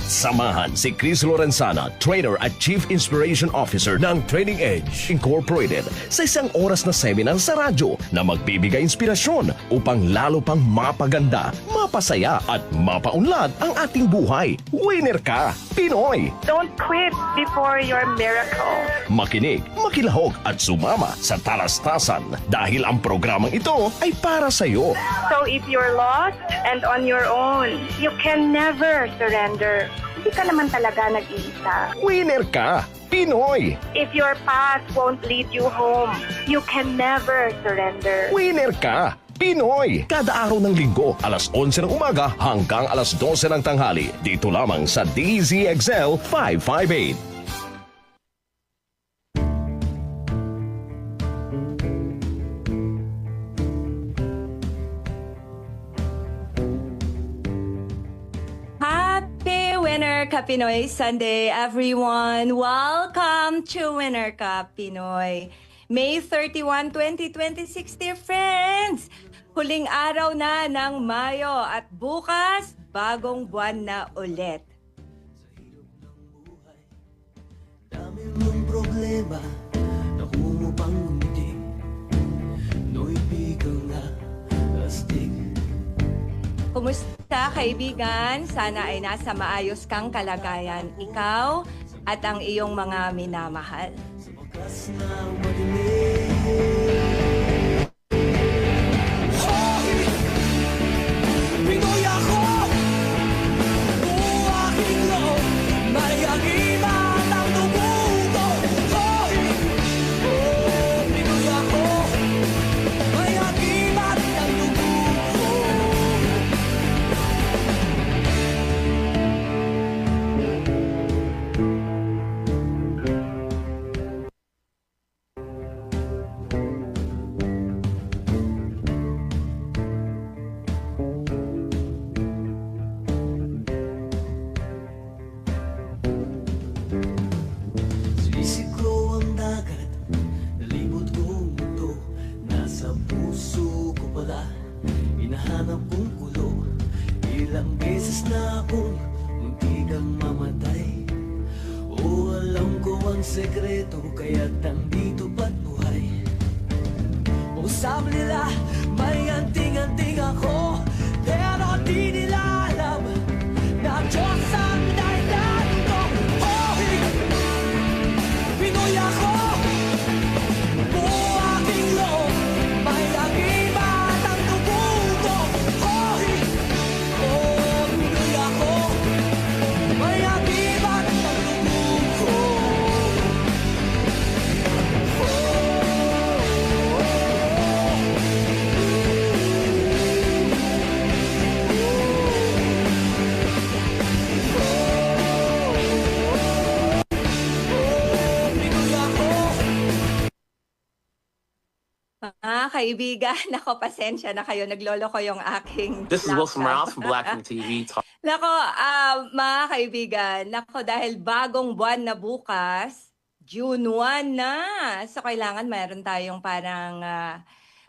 Samahan si Chris Lorenzana, Trainer at Chief Inspiration Officer ng Training Edge Incorporated sa isang oras na seminar sa radyo na magbibigay inspirasyon upang lalo pang mapaganda, mapasaya at mapaunlad ang ating buhay. Winner ka, Pinoy! Don't quit before your miracle. Makinig, makilahok at sumama sa talastasan dahil ang programang ito ay para sa iyo. So if you're lost and on your own, you can never surrender. Hindi ka naman talaga nag-iisa. Winner ka, Pinoy! If your path won't lead you home, you can never surrender. Winner ka, Pinoy! Kada araw ng linggo, alas 11 ng umaga hanggang alas 12 ng tanghali. Dito lamang sa DZXL 558. Winner Ka Pinoy Sunday, everyone. Welcome to Winner Ka Pinoy. May 31, 2026, dear friends. Huling araw na ng Mayo at bukas, bagong buwan na ulit. Dami mong problema, naku mo pang ngumiti. No'y bigang na astig. Kumusta kaibigan? Sana ay nasa maayos kang kalagayan, ikaw at ang iyong mga minamahal. Sa wakas na madilim. Hoy! Pinoy ako! Buong aking loob, may agimat ang dugo ko. Hoy! Oh, Pinoy ako, may agimat ang dugo ko. Sinisip ko ang dagat, nalibot kong mundo. Nasa puso ko pala, hinahanap kong kulo. Ilang beses na akong muntikang mamatay. O alam ko ang sekreto, kaya't nandito pa't buhay. O sabi nila, may anting-anting ako, pero di nila alam na Diyos ang dahilan ko. Hoy! Pinoy ako, buo aking loob, may agimat ang dugo ko. Hoy! Oh, Pinoy ako, may agimat ang dugo ko. Pinoy ako. Mga kaibigan, ako pasensya na kayo, naglolo ko yung aking This is Wilson laptop. Morales from Blackman TV. Nako, mga kaibigan, nako dahil bagong buwan na bukas, June 1 na. So kailangan mayroon tayong parang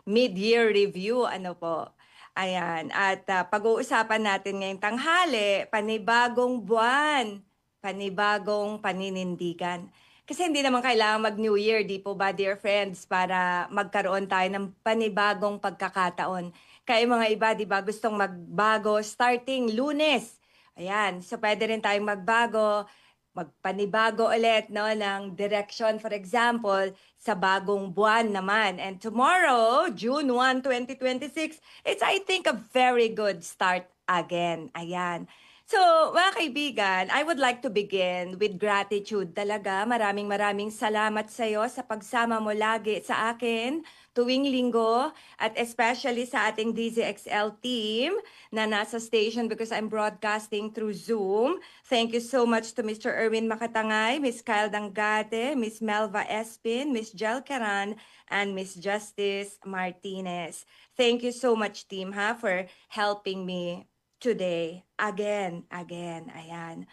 mid-year review, ano po. Ayan, at pag-uusapan natin ngayong tanghali, panibagong buwan, panibagong paninindigan. Kasi hindi naman kailangan mag-New Year, di po ba, dear friends, para magkaroon tayo ng panibagong pagkakataon. Kaya mga iba, di ba, gustong magbago starting Lunes. Ayan, so pwede rin tayong magbago, magpanibago ulit, no, ng direction, for example, sa bagong buwan naman. And tomorrow, June 1, 2026, it's, I think, a very good start again. Ayan. So, mga kaibigan, I would like to begin with gratitude talaga. Maraming salamat sa iyo sa pagsama mo lagi sa akin tuwing linggo at especially sa ating DZXL team na nasa station because I'm broadcasting through Zoom. Thank you so much to Mr. Erwin Makatangay, Miss Kyle Dangate, Miss Melva Espin, Miss Jel Caran, and Miss Justice Martinez. Thank you so much, team, for helping me today. Again. Ayan.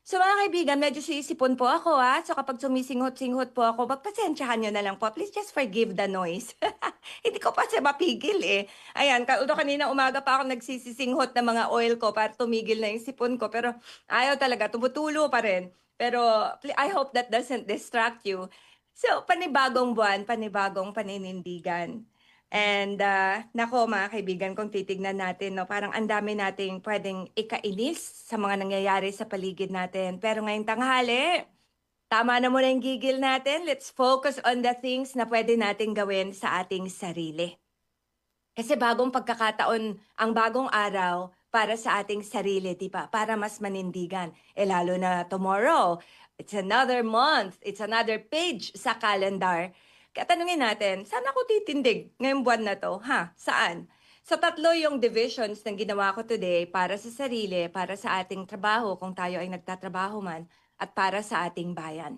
So mga kaibigan, medyo siisipon po ako So kapag sumisinghot-singhot po ako, pagpasensyahan nyo na lang po. Please just forgive the noise. Hindi ko pa siya mapigil eh. Ayan, kanina umaga pa ako nagsisisinghot ng mga oil ko para tumigil na yung sipon ko. Pero ayaw talaga, tumutulo pa rin. Pero I hope that doesn't distract you. So, panibagong buwan, panibagong paninindigan. And nako mga kaibigan, kung titignan natin, no, parang ang dami nating pwedeng ikainis sa mga nangyayari sa paligid natin. Pero ngayong tanghali, tama na muna yung gigil natin. Let's focus on the things na pwede nating gawin sa ating sarili. Kasi bagong pagkakataon, ang bagong araw para sa ating sarili, di ba? Para mas manindigan. Lalo na tomorrow, it's another month, it's another page sa calendar. Kaya tanungin natin, saan ako titindig ngayong buwan na to? Saan? So 3 yung divisions na ginawa ko today para sa sarili, para sa ating trabaho kung tayo ay nagtatrabaho man, at para sa ating bayan.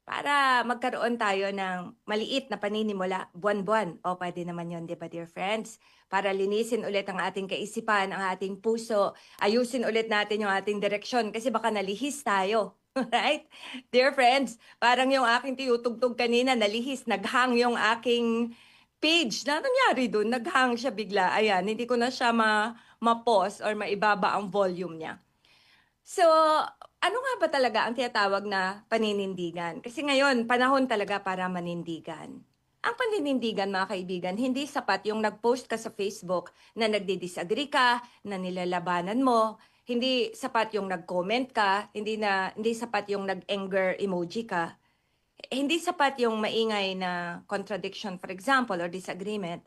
Para magkaroon tayo ng maliit na paninimula, buwan-buwan. O pwede naman yun, di ba dear friends? Para linisin ulit ang ating kaisipan, ang ating puso, ayusin ulit natin yung ating direksyon kasi baka nalihis tayo. Right? Dear friends, parang yung aking tiyutugtog kanina, nalihis, naghang yung aking page. Na nangyari doon? Naghang siya bigla. Ayan, hindi ko na siya ma-pause or maibaba ang volume niya. So, ano nga ba talaga ang tinatawag na paninindigan? Kasi ngayon, panahon talaga para manindigan. Ang paninindigan, mga kaibigan, hindi sapat yung nag-post ka sa Facebook na nagdi-disagree ka, na nilalabanan mo. Hindi sapat yung nag-comment ka, hindi sapat yung nag-anger emoji ka. Hindi sapat yung maingay na contradiction, for example, or disagreement.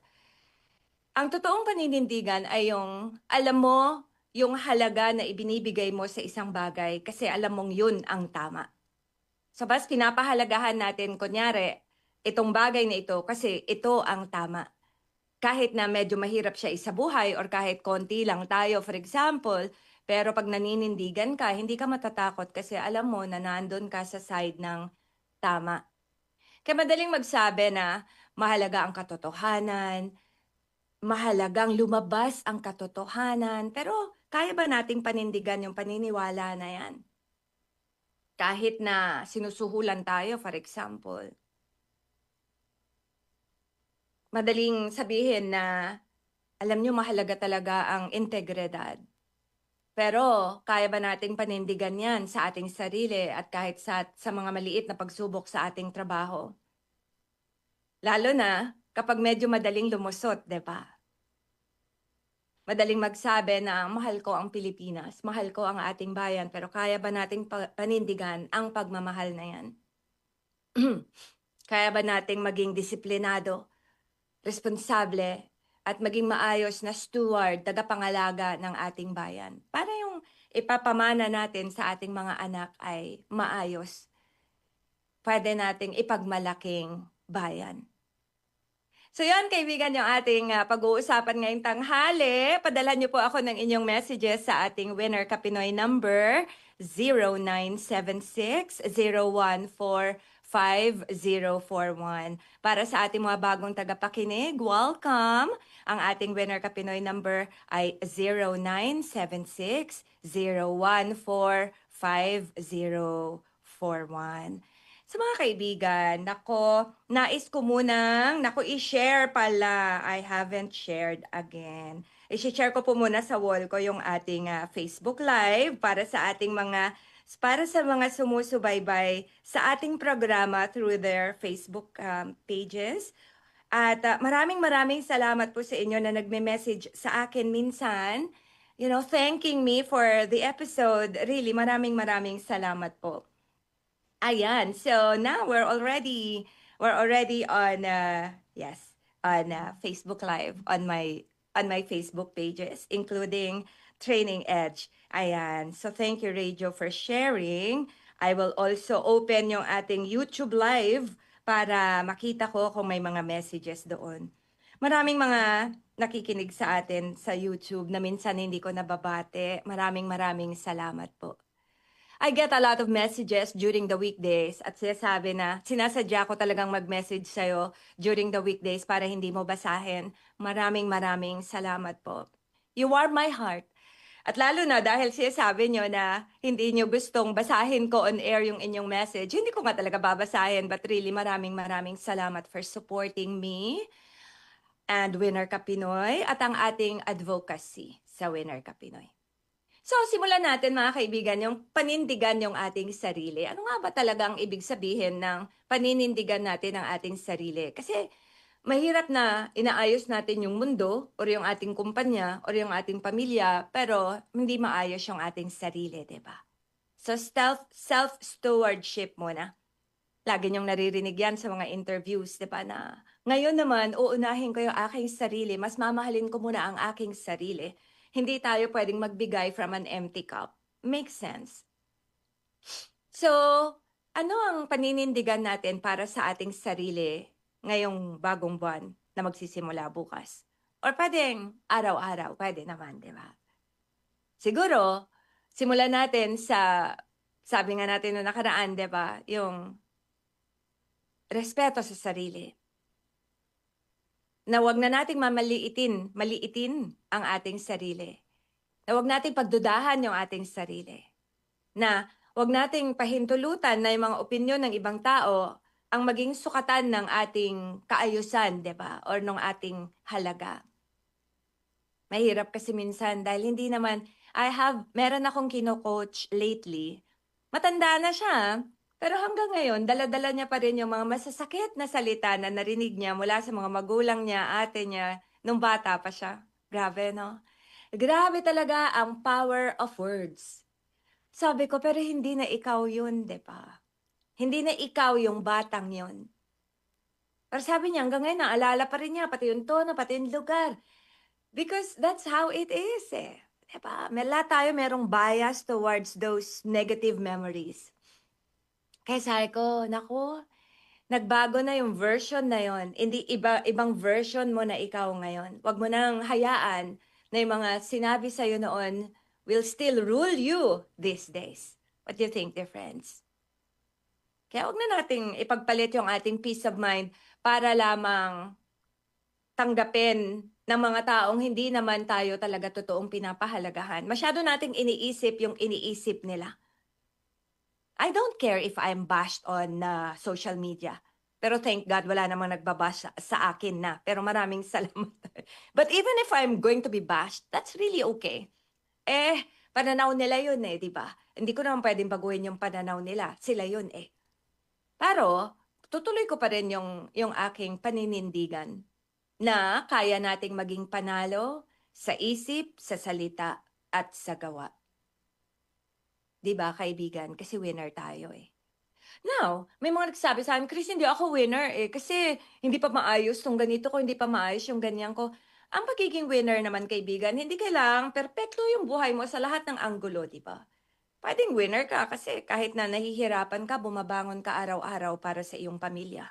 Ang totoong paninindigan ay yung alam mo yung halaga na ibinibigay mo sa isang bagay kasi alam mong yun ang tama. So bas pinapahalagahan natin, kunyari, itong bagay na ito kasi ito ang tama. Kahit na medyo mahirap siya isabuhay or kahit konti lang tayo, for example, pero pag naninindigan ka, hindi ka matatakot kasi alam mo na nandun ka sa side ng tama. Kaya madaling magsabi na mahalaga ang katotohanan, mahalagang lumabas ang katotohanan, pero kaya ba nating panindigan yung paniniwala na yan? Kahit na sinusuhulan tayo, for example. Madaling sabihin na, alam nyo, mahalaga talaga ang integridad. Pero kaya ba nating panindigan yan sa ating sarili at kahit sa mga maliit na pagsubok sa ating trabaho? Lalo na kapag medyo madaling lumusot, di ba? Madaling magsabi na mahal ko ang Pilipinas, mahal ko ang ating bayan, pero kaya ba nating panindigan ang pagmamahal na yan? Kaya ba nating maging disiplinado, responsable, at maging maayos na steward, tagapangalaga ng ating bayan? Para yung ipapamana natin sa ating mga anak ay maayos. Pwede nating ipagmalaking bayan. So yan, kaibigan, yung ating pag-uusapan ngayong tanghali. Padalhan niyo po ako ng inyong messages sa ating Winner Ka Pinoy number 0976-014-5041. Para sa ating mga bagong tagapakinig, welcome! Ang ating Winner Ka Pinoy number ay 0976-014-5041. Sa mga kaibigan, nais ko munang, i-share pala. I haven't shared again. I-share ko po muna sa wall ko yung ating Facebook Live para sa mga sumusubaybay sa ating programa through their Facebook pages. At maraming salamat po sa inyo na nagme-message sa akin minsan, thanking me for the episode. Really, maraming salamat po. Ayan, so now we're already on Facebook Live on my Facebook pages, including Training Edge. Ayan, so thank you, Radio, for sharing. I will also open yung ating YouTube Live para makita ko kung may mga messages doon. Maraming mga nakikinig sa atin sa YouTube na minsan hindi ko nababate. Maraming salamat po. I get a lot of messages during the weekdays at sinasadya ko talagang mag-message sa'yo during the weekdays para hindi mo basahin. Maraming salamat po. You warm my heart. At lalo na dahil sinasabi nyo na hindi nyo gustong basahin ko on air yung inyong message, hindi ko nga talaga babasahin. But really, maraming salamat for supporting me and Winner Ka Pinoy at ang ating advocacy sa Winner Ka Pinoy. So, simulan natin mga kaibigan, yung panindigan yung ating sarili. Ano nga ba talagang ibig sabihin ng paninindigan natin ang ating sarili? Kasi mahirap na inaayos natin yung mundo or yung ating kumpanya or yung ating pamilya, pero hindi maayos yung ating sarili, di ba? So, self-stewardship muna. Lagi niyong naririnig yan sa mga interviews, di ba, na ngayon naman, uunahin ko yung aking sarili, mas mamahalin ko muna ang aking sarili. Hindi tayo pwedeng magbigay from an empty cup. Makes sense. So, ano ang paninindigan natin para sa ating sarili ngayong bagong buwan na magsisimula bukas? Or pwedeng araw-araw, pwede naman, di ba? Siguro, simulan natin sa, sabi nga natin noong nakaraan, di ba, yung respeto sa sarili. Na wag na nating maliitin ang ating sarili. Na wag nating pagdudahan yung ating sarili. Na wag nating pahintulutan na yung mga opinyon ng ibang tao ang maging sukatan ng ating kaayusan, di ba? Or ng ating halaga. Mahirap kasi minsan dahil hindi naman, meron akong kino-coach lately. Matanda na siya, pero hanggang ngayon, dala-dala niya pa rin yung mga masasakit na salita na narinig niya mula sa mga magulang niya, ate niya, nung bata pa siya. Grabe, no? Grabe talaga ang power of words. Sabi ko, pero hindi na ikaw yun, di ba? Hindi na ikaw yung batang yun. Pero sabi niya, hanggang ngayon, naalala pa rin niya, pati yung tono, pati yung lugar. Because that's how it is, eh. Diba? Tayo merong bias towards those negative memories. Kaya sabi ko, naku, nagbago na yung version na yon. Hindi ibang version mo na ikaw ngayon. Huwag mo nang hayaan na yung mga sinabi sa'yo noon will still rule you these days. What do you think, dear friends? Kaya huwag na nating ipagpalit yung ating peace of mind para lamang tanggapin ng mga taong hindi naman tayo talaga totoong pinapahalagahan. Masyado nating iniisip yung iniisip nila. I don't care if I'm bashed on social media. Pero thank God, wala namang nagbabash sa akin na. Pero maraming salamat. But even if I'm going to be bashed, that's really okay. Pananaw nila yun di ba? Hindi ko naman pwedeng baguhin yung pananaw nila. Sila yun Pero, tutuloy ko pa rin yung aking paninindigan na kaya nating maging panalo sa isip, sa salita, at sa gawa. Di ba, kaibigan? Kasi winner tayo Now, may mga nagsabi sa akin, Chris, hindi ako winner kasi hindi pa maayos tong ganito ko, hindi pa maayos yung ganyan ko. Ang pagiging winner naman, kaibigan, hindi kailangang perpekto yung buhay mo sa lahat ng anggulo, di ba? Pwedeng winner ka kasi kahit na nahihirapan ka, bumabangon ka araw-araw para sa iyong pamilya.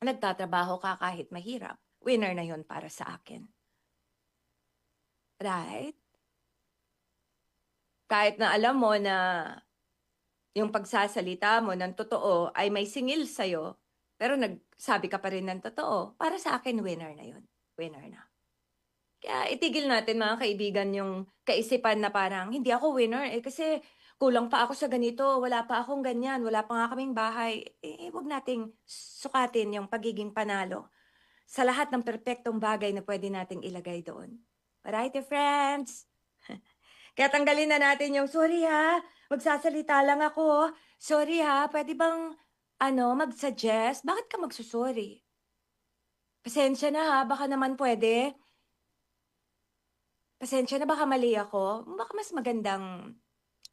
Nagtatrabaho ka kahit mahirap. Winner na yon para sa akin. Right? Kahit na alam mo na yung pagsasalita mo ng totoo ay may singil sa'yo, pero nagsabi ka pa rin ng totoo, para sa akin, winner na yun. Winner na. Kaya itigil natin mga kaibigan yung kaisipan na parang, hindi ako winner kasi kulang pa ako sa ganito, wala pa akong ganyan, wala pa nga kaming bahay. Huwag nating sukatin yung pagiging panalo sa lahat ng perpektong bagay na pwede nating ilagay doon. Alright, friends? Kaya tanggalin na natin yung, sorry ha, magsasalita lang ako. Sorry ha, pwede bang, mag-suggest? Bakit ka magsusorry? Pasensya na ha, baka naman pwede. Pasensya na, baka mali ako. Baka mas magandang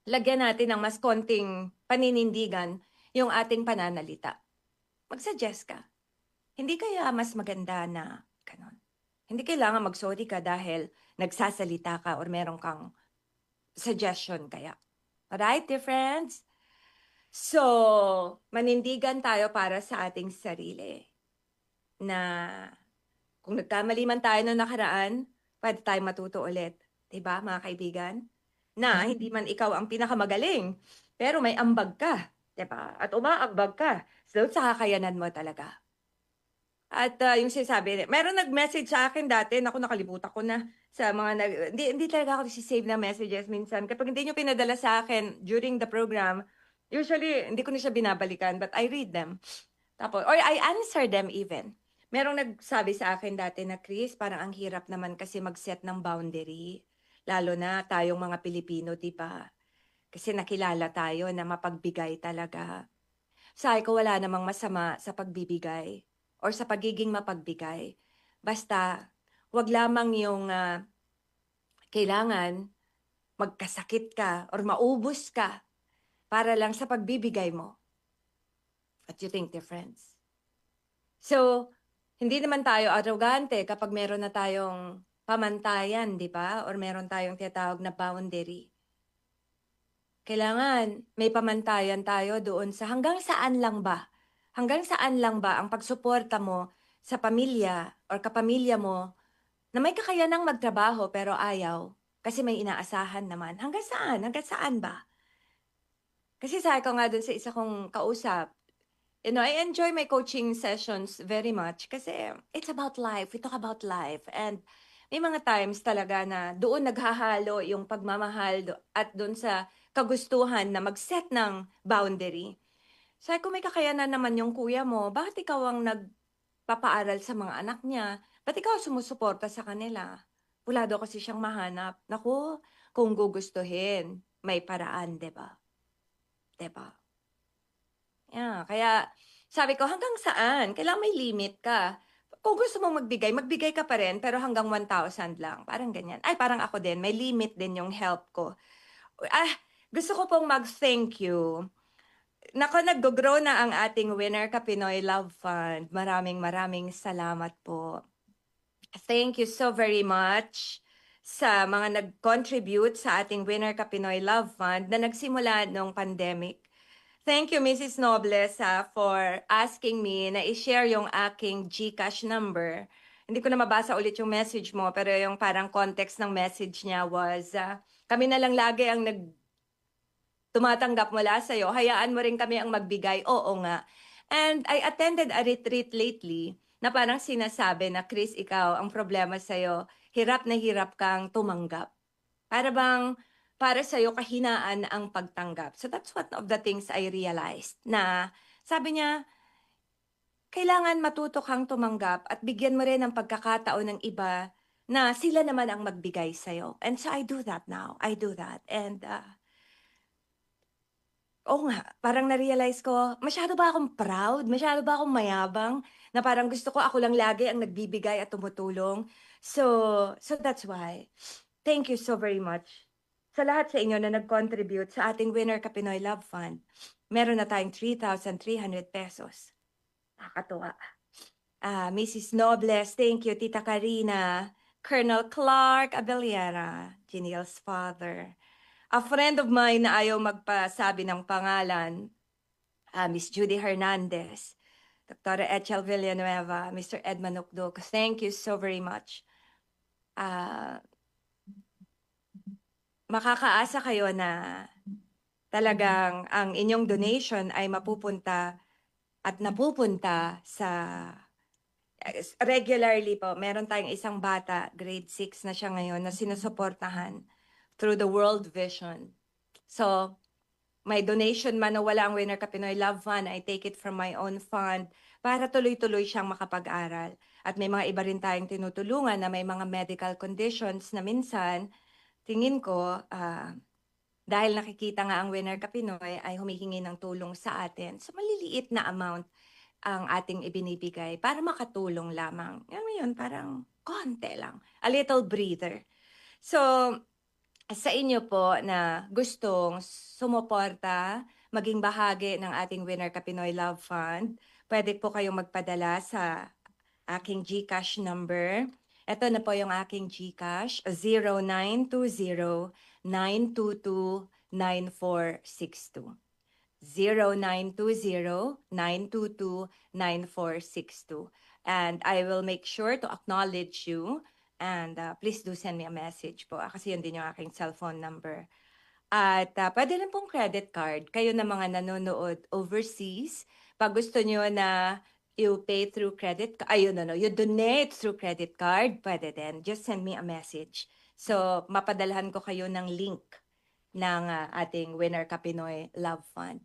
lagyan natin ng mas konting paninindigan yung ating pananalita. Mag-suggest ka. Hindi kaya mas maganda na ganun. Hindi kailangan mag-sorry ka dahil nagsasalita ka or meron kang suggestion kaya. Alright, dear friends? So, manindigan tayo para sa ating sarili. Na kung nagkamali man tayo noong nakaraan, pwede tayo matuto ulit. Diba, mga kaibigan? Na hindi man ikaw ang pinakamagaling, pero may ambag ka. Diba? At umaambag ka. So, sa kakayanan mo talaga. At yung sinasabi, meron nag-message sa akin dati, naku nakalimutan ko na sa mga hindi talaga ako save na messages minsan. Kapag hindi nyo pinadala sa akin during the program, usually hindi ko na siya binabalikan, but I read them. Tapos, or I answer them even. Merong nagsabi sa akin dati na, Chris, parang ang hirap naman kasi mag-set ng boundary. Lalo na tayong mga Pilipino, di ba? Kasi nakilala tayo na mapagbigay talaga. Sabi ko, wala namang masama sa pagbibigay or sa pagiging mapagbigay. Basta, wag lamang yung kailangan magkasakit ka or maubos ka para lang sa pagbibigay mo. What you think, difference? So, hindi naman tayo arrogante kapag meron na tayong pamantayan, di ba? Or meron tayong tinatawag na boundary. Kailangan may pamantayan tayo doon sa hanggang saan lang ba? Hanggang saan lang ba ang pagsuporta mo sa pamilya or kapamilya mo na may kakayanang magtrabaho pero ayaw kasi may inaasahan naman. Hanggang saan? Hanggang saan ba? Kasi sabi ko nga doon sa isa kong kausap, I enjoy my coaching sessions very much kasi it's about life. We talk about life. And may mga times talaga na doon naghahalo yung pagmamahal at doon sa kagustuhan na mag-set ng boundary. Sabi ko, may kakayanan naman yung kuya mo. Bakit ikaw ang nagpapaaral sa mga anak niya? Ba't ikaw sumusuporta sa kanila? Wala daw kasi siyang mahanap. Naku, kung gugustuhin, may paraan, diba? Diba? Yeah, kaya sabi ko, hanggang saan? Kailangan may limit ka. Kung gusto mong magbigay, magbigay ka pa rin, pero hanggang 1,000 lang. Parang ganyan. Ay, parang ako din. May limit din yung help ko. Gusto ko pong mag-thank you. Nako, nag-grow na ang ating Winner Ka Pinoy Love Fund. Maraming salamat po. Thank you so very much sa mga nag-contribute sa ating Winner Ka Pinoy Love Fund na nagsimula nung pandemic. Thank you, Mrs. Nobles, for asking me na i-share yung aking GCash number. Hindi ko na mabasa ulit yung message mo, pero yung parang context ng message niya was, kami na lang lagi ang tumatanggap mula sa'yo. Hayaan mo rin kami ang magbigay. Oo nga. And I attended a retreat lately na parang sinasabi na, Chris, ikaw, ang problema sa'yo, hirap na hirap kang tumanggap. Para sa'yo kahinaan ang pagtanggap. So that's one of the things I realized na sabi niya, kailangan matuto kang tumanggap at bigyan mo rin ng pagkakataon ng iba na sila naman ang magbigay sa'yo. And so I do that now. I do that. And nga, parang na-realize ko, masyado ba akong proud? Masyado ba akong mayabang? Na parang gusto ko ako lang lagi ang nagbibigay at tumutulong. So that's why. Thank you so very much. Sa lahat sa inyo na nag-contribute sa ating Winner Ka Pinoy Love Fund, meron na tayong 3,300 pesos. Nakakatuwa. Mrs. Nobles, thank you. Tita Karina, Colonel Clark Abellera, Geniel's father. A friend of mine na ayaw magpasabi ng pangalan, Miss Judy Hernandez, Dr. Echel Villanueva, Mr. Edman Ukdok, thank you so very much. Makakaasa kayo na talagang ang inyong donation ay mapupunta at napupunta sa regularly po. Meron tayong isang bata, grade 6 na siya ngayon, na sinusuportahan through the World Vision. So, may donation man o wala ang Winner Ka Pinoy Love Fund, I take it from my own fund para tuloy-tuloy siyang makapag-aral. At may mga iba rin tayong tinutulungan na may mga medical conditions na minsan, tingin ko, dahil nakikita nga ang Winner Ka Pinoy ay humihingi ng tulong sa atin. So maliliit na amount ang ating ibinibigay para makatulong lamang. Yun, parang konti lang. A little breather. So, sa inyo po na gustong sumuporta, maging bahagi ng ating Winner Ka Pinoy Love Fund, pwede po kayong magpadala sa aking GCash number. Ito na po yung aking GCash, 0920-922-9462. 0920-922-9462. And I will make sure to acknowledge you. And please do send me a message po. Kasi yun din yung aking cellphone number. At pwede rin pong credit card. Kayo na mga nanonood overseas. Pag gusto nyo na you pay through credit, no, you donate through credit card, pwede din. Just send me a message. So, mapadalhan ko kayo ng link ng ating Winner Ka Pinoy Love Fund.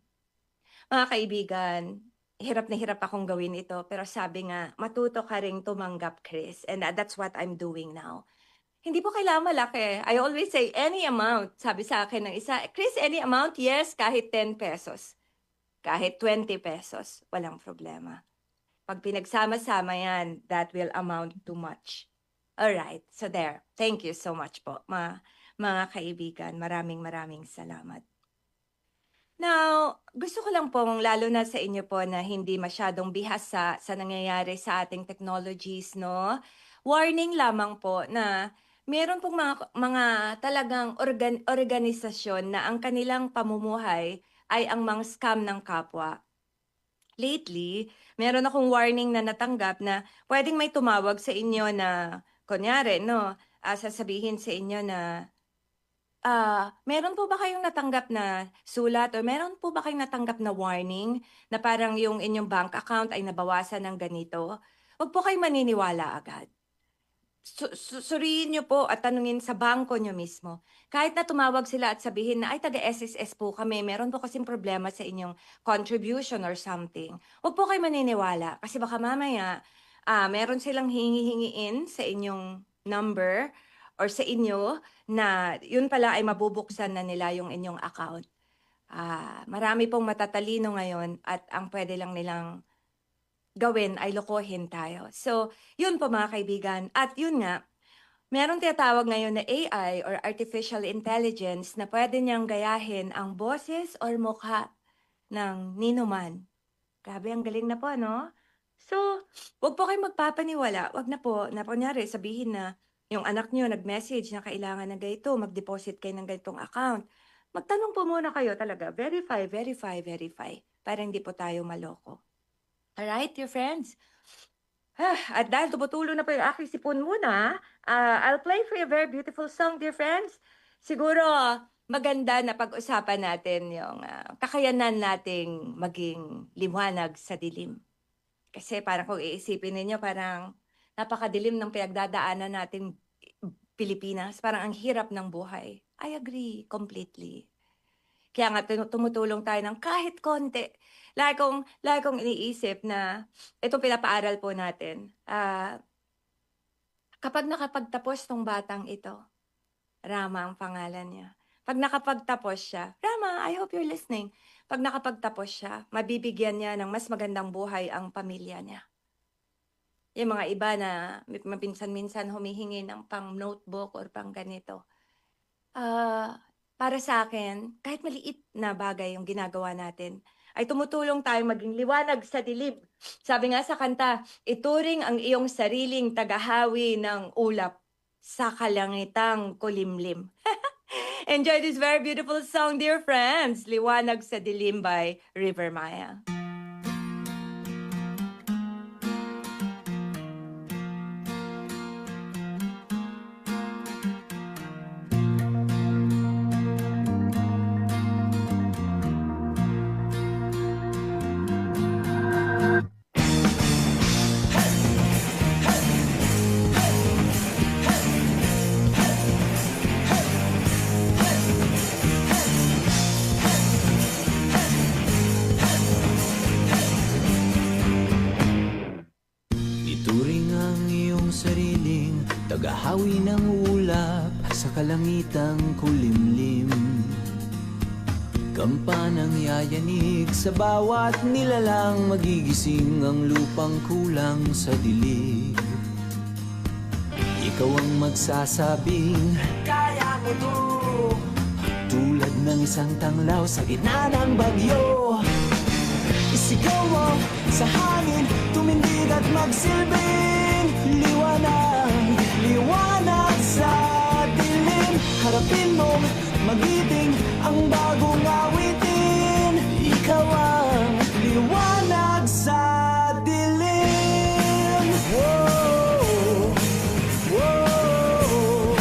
Mga kaibigan, hirap na hirap akong gawin ito, pero sabi nga, matuto ka ring tumanggap, Chris. And that's what I'm doing now. Hindi po kailangan malaki. I always say, any amount. Sabi sa akin ng isa, Chris, any amount? Yes, kahit 10 pesos. Kahit 20 pesos. Walang problema. Pag pinagsama-sama yan, that will amount to much. Alright, so there. Thank you so much po, mga kaibigan. Maraming salamat. Now, gusto ko lang pong, lalo na sa inyo po na hindi masyadong bihasa sa nangyayari sa ating technologies, no? Warning lamang po na meron pong mga talagang organisasyon na ang kanilang pamumuhay ay ang mga scam ng kapwa. Lately, meron akong warning na natanggap na pwedeng may tumawag sa inyo na, kunyari, no, sasabihin sa inyo na, meron po ba kayong natanggap na sulat o meron po ba kayong natanggap na warning na parang yung inyong bank account ay nabawasan ng ganito? Huwag po kayong maniniwala agad. Suriin nyo po at tanungin sa bangko nyo mismo. Kahit na tumawag sila at sabihin na, ay, taga-SSS po kami, meron po kasing problema sa inyong contribution or something. Huwag po kayo maniniwala kasi baka mamaya meron silang hingi-hingiin sa inyong number or sa inyo na yun pala ay mabubuksan na nila yung inyong account. Marami pong matatalino ngayon at ang pwede lang nilang gawin ay lokohin tayo. So, yun po mga kaibigan. At yun nga, meron tinatawag ngayon na AI or Artificial Intelligence na pwede niyang gayahin ang boses or mukha ng ninuman. Grabe, ang galing na po, no? So, wag po kayong magpapaniwala. Wag na po, na kunyari, sabihin na yung anak niyo nag-message na kailangan na ganito, mag-deposit kayo ng ganitong account. Magtanong po muna kayo talaga. Verify. Para hindi po tayo maloko. Alright, dear friends? At dahil tumutulo na po yung aking sipon muna, I'll play for you a very beautiful song, dear friends. Siguro, maganda na pag-usapan natin yung kakayanan nating maging liwanag sa dilim. Kasi parang kung iisipin ninyo, parang napakadilim ng pinagdadaanan natin Pilipinas. Parang ang hirap ng buhay. I agree completely. Kaya nga tumutulong tayo ng kahit konti. Lagi kong iniisip na itong pinapaaral po natin. Kapag nakapagtapos tong batang ito, Rama ang pangalan niya. Pag nakapagtapos siya, Rama, I hope you're listening. Pag nakapagtapos siya, mabibigyan niya ng mas magandang buhay ang pamilya niya. Yung mga iba na mapinsan-minsan humihingi ng pang notebook or pang ganito. Para sa akin, kahit maliit na bagay yung ginagawa natin, ay tumutulong tayong maging liwanag sa dilim. Sabi nga sa kanta, ituring ang iyong sariling tagahawi ng ulap sa kalangitang kulimlim. Enjoy this very beautiful song, dear friends. Liwanag sa Dilim by River Maya. Ituring ang iyong sariling tagahawi ng ulap sa kalangitang kulimlim. Kampanang yayanig sa bawat nilalang, magigising ang lupang kulang sa dilig. Ikaw ang magsasabing, kaya mo to. Tulad ng isang tanglaw sa gitna ng bagyo. Isigaw mo sa hangin, tumindig at magsilbing liwanag, liwanag sa dilim. Harapin mo, magiting ang bagong awitin. Ikaw ang liwanag sa dilim. Whoa, whoa.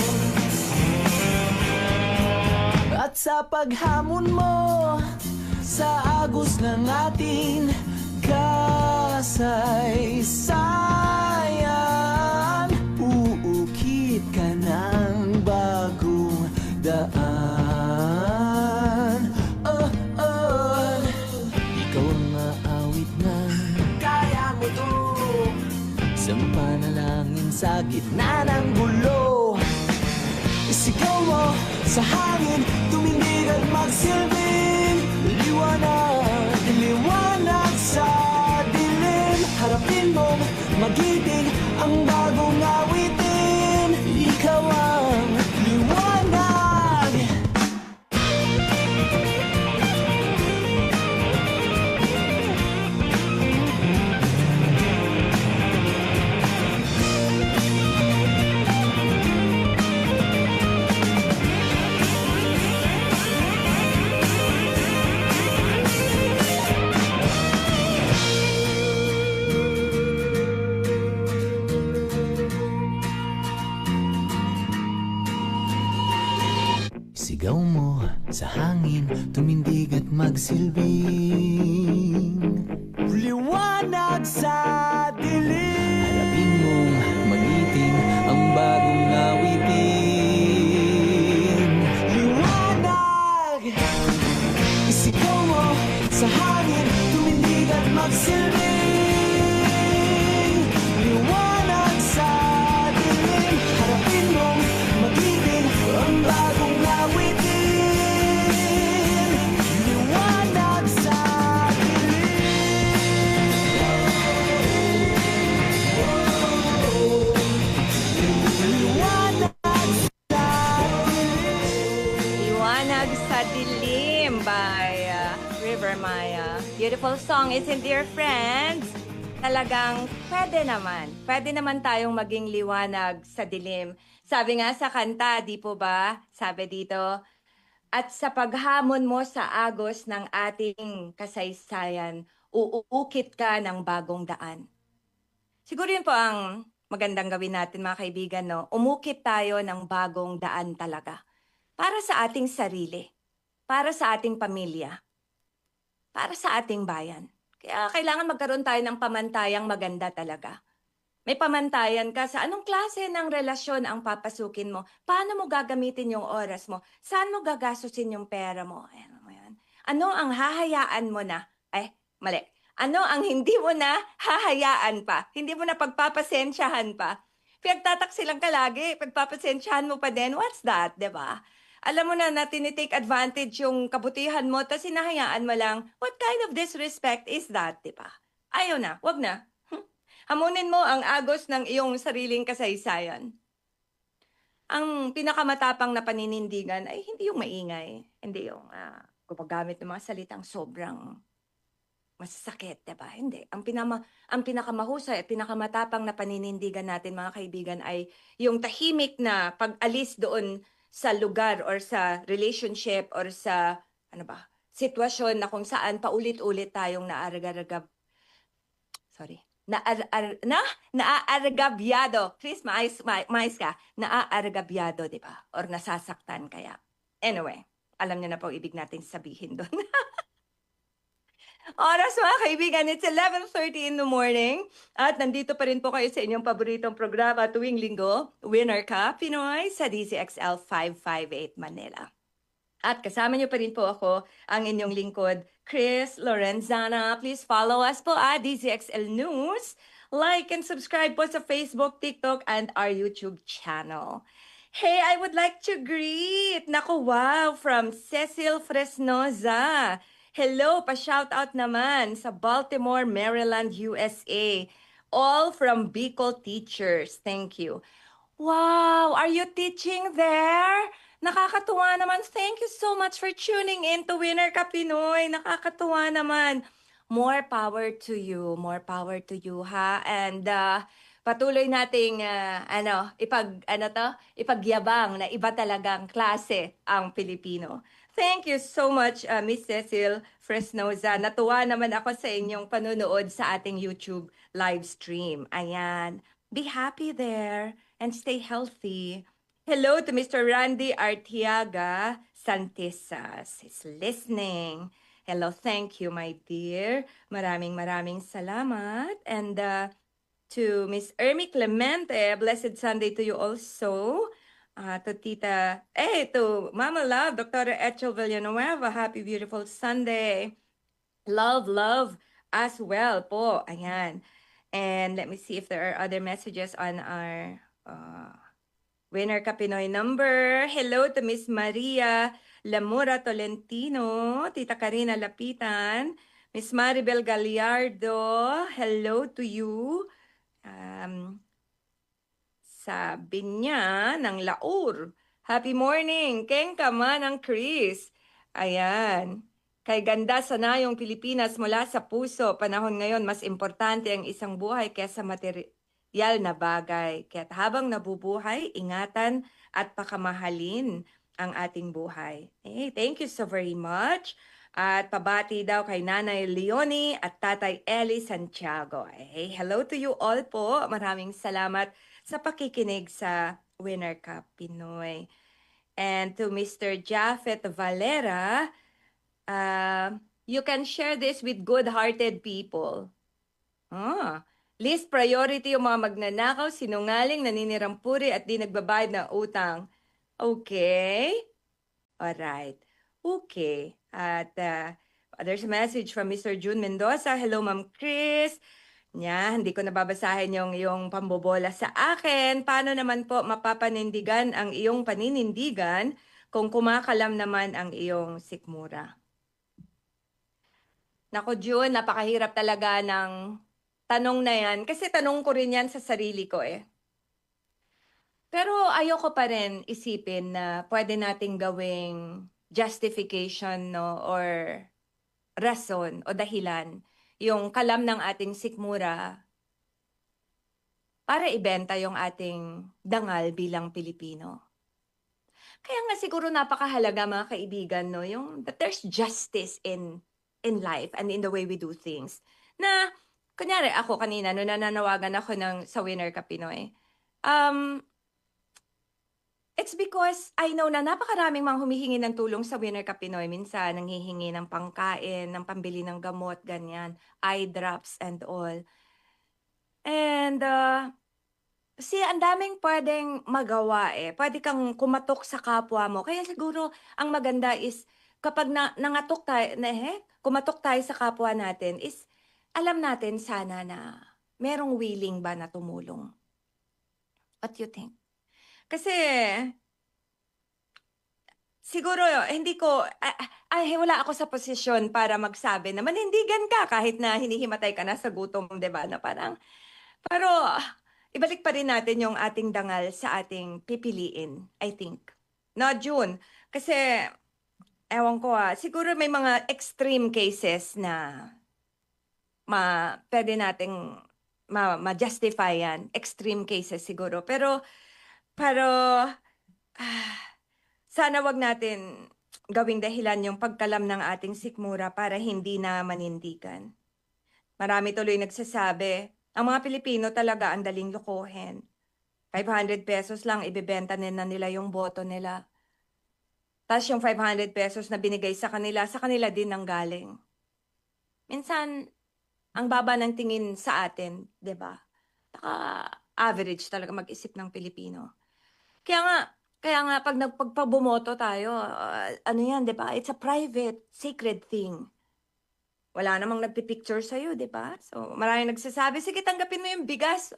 At sa paghamon mo sa agos ng ating kasaysayan, kasaysayan, uukit ka ng bagong daan. Oh, oh, ikaw ang aawit ng kaya mo to, isang panalangin sa gitna ng gulo. Isigaw mo sa hangin, tumindig at magsilbing liwanag, liwanag sa dilim. Harapin mong magiting ang bagong awitin. Ikaw ang liwanag. Sigaw mo sa hangin, tumindig at magsilbing liwanag sa dilim. Harapin mong magiting ang bagong awitin. Liwanag! Isigaw mo sa hangin, tumindig at magsilbing liwanag sa dilim. Harapin mong magiting ang bagong awitin. Liwanag sa Liwanag sa Dilim by River Maya. Beautiful song, isn't it, dear friends? Talagang pwede naman tayong maging liwanag sa dilim. Sabi nga sa kanta, di po ba? Sabi dito, at sa paghamon mo sa agos ng ating kasaysayan, uukit ka ng bagong daan. Siguro yun po ang magandang gawin natin, mga kaibigan, no? Umukit tayo ng bagong daan talaga. Para sa ating sarili, para sa ating pamilya, para sa ating bayan. Kaya kailangan magkaroon tayo ng pamantayang maganda talaga. May pamantayan ka sa anong klase ng relasyon ang papasukin mo. Paano mo gagamitin yung oras mo? Saan mo gagastusin yung pera mo? Ano mo yan? Ano ang hahayaan mo na? Mali. Ano ang hindi mo na hahayaan pa? Hindi mo na pagpapasensyahan pa? Pinagtataksilan ka lagi, pagpapasensyahan mo pa din. What's that, di ba? Alam mo na tinitake advantage yung kabutihan mo, tapos hinahayaan mo lang, what kind of disrespect is that, di ba? Ayaw na, wag na. Hamunin mo ang agos ng iyong sariling kasaysayan. Ang pinakamatapang na paninindigan ay hindi yung maingay, hindi yung gumagamit ng mga salitang sobrang masasakit, diba? Hindi. Ang pinakamahusay at pinakamatapang na paninindigan natin, mga kaibigan, ay yung tahimik na pag-alis doon sa lugar or sa relationship or sa sitwasyon na kung saan paulit-ulit tayong naaargabyado. Chris, mais ka. Naaargabyado, di ba? Or nasasaktan kaya. Anyway, alam niyo na po ibig natin sabihin doon. Oras, mga kaibigan, it's 11:30 in the morning. At nandito pa rin po kayo sa inyong paboritong programa tuwing linggo, Winner Ka Pinoy sa DZXL 558 Manila. At kasama niyo pa rin po ako, ang inyong lingkod, Chris Lorenzana. Please follow us po at DZXL News. Like and subscribe po sa Facebook, TikTok, and our YouTube channel. Hey, I would like to greet, naku wow, from Cecil Fresnoza. Hello, pa-shoutout naman sa Baltimore, Maryland, USA. All from Bicol Teachers. Thank you. Wow, are you teaching there? Nakakatuwa naman. Thank you so much for tuning in to Winner Ka Pinoy. Nakakatuwa naman. More power to you. More power to you, ha? And patuloy nating ipagyabang na iba talagang klase ang Pilipino. Thank you so much, Miss Cecil Fresnoza. Natuwa naman ako sa inyong panunood sa ating YouTube live stream. Ayan. Be happy there and stay healthy. Hello to Mr. Randy Artiaga Santisas. He's listening. Hello, thank you, my dear. Maraming salamat. And to Miss Ermi Clemente, blessed Sunday to you also. To Tita, to Mama Love, Dr. Echel Villanueva, happy beautiful Sunday. Love as well po. Ayan. And let me see if there are other messages on our Winner ka Pinoy number. Hello to Miss Maria Lamura Tolentino, Tita Karina Lapitan, Miss Maribel Gallardo, hello to you. Sabi niya ng Laur, happy morning, Keng ka man ng Chris. Ayan. Kay ganda sana yung Pilipinas mula sa puso. Panahon ngayon, mas importante ang isang buhay kaysa material na bagay. Kaya't habang nabubuhay, ingatan at pakamahalin ang ating buhay. Thank you so very much. At pabati daw kay Nanay Leonie at Tatay Eli Santiago. Hello to you all po. Maraming salamat sa pakikinig sa Winner Cup Pinoy. And to Mr. Japheth Valera, you can share this with good-hearted people. List priority yung mga magnanakaw, sinungaling, naninirang puri at di nagbabayad ng utang. Okay? Alright. Okay. At there's a message from Mr. June Mendoza. Hello, Ma'am Chris. Hindi ko nababasahin yung pambobola sa akin. Paano naman po mapapanindigan ang iyong paninindigan kung kumakalam naman ang iyong sikmura? Nako, June, napakahirap talaga ng tanong na yan. Kasi tanong ko rin yan sa sarili ko eh. Pero ayoko pa rin isipin na pwede nating gawing justification, no, or rason o dahilan yung kalam ng ating sikmura para ibenta yung ating dangal bilang Pilipino. Kaya nga siguro napakahalaga, mga kaibigan, no, yung that there's justice in life and in the way we do things. Na kunyari ako kanina no nananawagan ako sa Winner Cup Pinoy. It's because I know na napakaraming mga humihingi ng tulong sa Winner Cup Pinoy. Minsan, nanghihingi ng pangkain, ng pambili ng gamot, ganyan, eye drops and all. And, ang daming pwedeng magawa eh. Pwede kang kumatok sa kapwa mo. Kaya siguro, ang maganda is, kapag nangatok tayo, kumatok tayo sa kapwa natin, is, alam natin sana na merong willing ba na tumulong. What do you think? Kasi, siguro, wala ako sa posisyon para magsabi na manindigan ka kahit na hinihimatay ka na sa gutom, diba? Na parang, pero, ibalik pa rin natin yung ating dangal sa ating pipiliin, I think. No, June. Kasi, ewan ko siguro may mga extreme cases na pwede nating ma-justify yan. Extreme cases siguro. Pero, sana wag natin gawing dahilan yung pagkalam ng ating sikmura para hindi na manindigan. Marami tuloy nagsasabi, ang mga Pilipino talaga ang daling lokohin. 500 pesos lang, ibebenta nila yung boto nila. Tapos yung 500 pesos na binigay sa kanila din ang galing. Minsan, ang baba ng tingin sa atin, di ba? Average talaga mag-isip ng Pilipino. Kaya nga pag bumoto tayo, ano yan, di ba? It's a private, sacred thing. Wala namang nagpipicture sa'yo, di ba? So, maraming nagsasabi, sige, tanggapin mo yung bigas.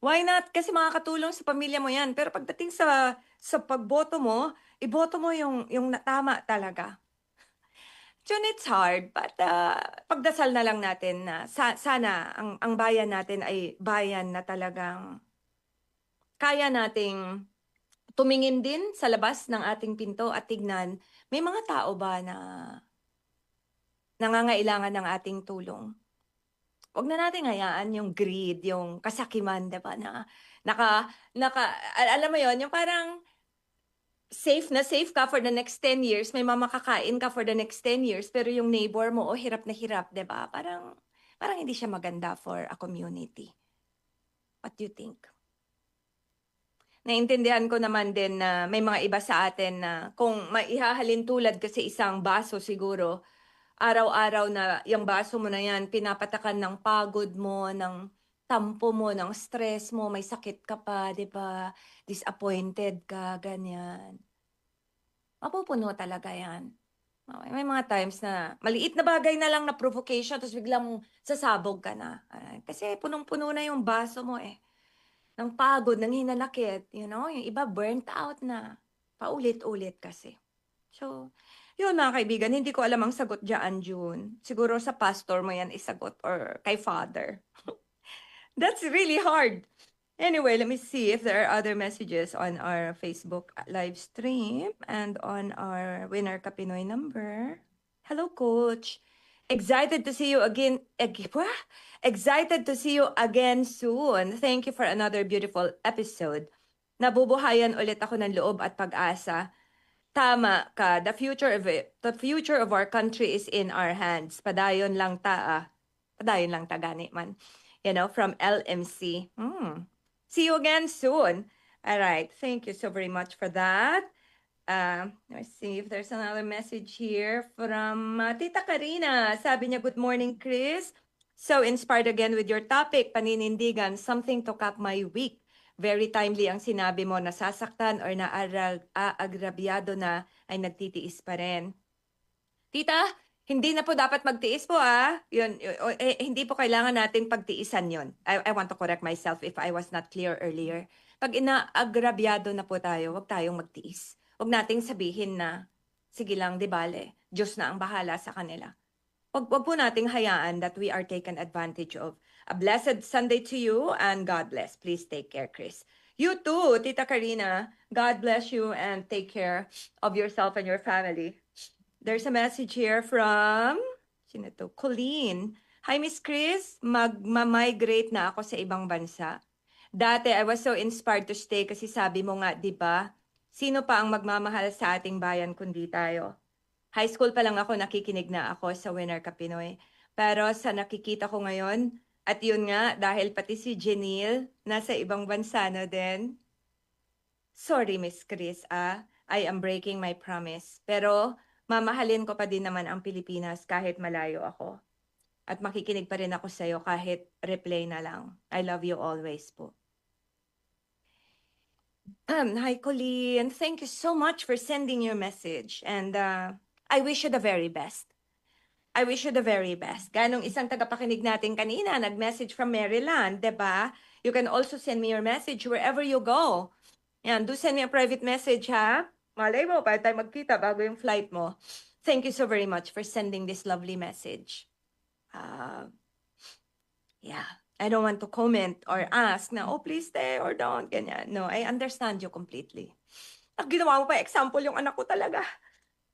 Why not? Kasi makakatulong sa pamilya mo yan. Pero pagdating sa pagboto mo, iboto mo yung tama talaga. Jun, it's hard, but pagdasal na lang natin na sana ang bayan natin ay bayan na talagang kaya nating tumingin din sa labas ng ating pinto at tignan, may mga tao ba na nangangailangan ng ating tulong? Huwag na natin hayaan yung greed, yung kasakiman, diba? Alam mo yon, yung parang safe ka for the next 10 years, may mamakakain ka for the next 10 years, pero yung neighbor mo, hirap na hirap, diba? Parang hindi siya maganda for a community. What do you think? Naintindihan ko naman din na may mga iba sa atin na kung maihahalin tulad kasi isang baso siguro, araw-araw na yung baso mo na yan, pinapatakan ng pagod mo, ng tampo mo, ng stress mo, may sakit ka pa, di ba? Disappointed ka, ganyan. Mapupuno talaga yan. May mga times na maliit na bagay na lang na provocation, tapos biglang sasabog ka na. Kasi punong-puno na yung baso mo eh. Ng pagod, ng hinanakit, you know? Yung iba burnt out na. Paulit-ulit kasi. So, yun mga kaibigan, hindi ko alam ang sagot dyan, June. Siguro sa pastor mo yan isagot or kay father. That's really hard. Anyway, let me see if there are other messages on our Facebook live stream and on our Winner Ka Pinoy number. Hello, Coach. Excited to see you again. Excited to see you again soon. Thank you for another beautiful episode. Nabubuhayan ulit ako ng loob at pag-asa. Tama ka. The future of our country is in our hands. Padayon lang ta. Padayon lang ta gani man. You know, from LMC. See you again soon. All right. Thank you so very much for that. Let's see if there's another message here from Tita Karina. Sabi niya, good morning, Chris. So inspired again with your topic, paninindigan, something to cap my week. Very timely ang sinabi mo, nasasaktan or naagrabyado na ay nagtitiis pa rin. Tita, hindi na po dapat magtiis po Yun, hindi po kailangan natin pagtiisan yun. I want to correct myself if I was not clear earlier. Pag inaagrabyado na po tayo, huwag tayong magtiis. Huwag nating sabihin na, sige lang, di bale, Diyos na ang bahala sa kanila. Huwag po nating hayaan that we are taken advantage of. A blessed Sunday to you and God bless. Please take care, Chris. You too, Tita Karina. God bless you and take care of yourself and your family. There's a message here from, sino to? Colleen. Hi, Miss Chris. Mag-migrate na ako sa ibang bansa. Dati, I was so inspired to stay kasi sabi mo nga, di ba? Sino pa ang magmamahal sa ating bayan kundi tayo? High school pa lang ako, nakikinig na ako sa Winner Ka Pinoy. Pero sa nakikita ko ngayon, at yun nga, dahil pati si Janelle, nasa ibang bansa na din. Sorry, Miss Chris, I am breaking my promise. Pero, mamahalin ko pa din naman ang Pilipinas kahit malayo ako. At makikinig pa rin ako sa'yo kahit replay na lang. I love you always po. Hi, Colleen. Thank you so much for sending your message. And I wish you the very best. I wish you the very best. Ganong isang tagapakinig natin kanina, nag-message from Maryland, diba? You can also send me your message wherever you go. Yan, do send me a private message, ha? Malay mo, para tayo magkita bago yung flight mo. Thank you so very much for sending this lovely message. Yeah, I don't want to comment or ask na, oh, please stay or don't, ganyan. No, I understand you completely. Ginawa mo pa example yung anak ko talaga.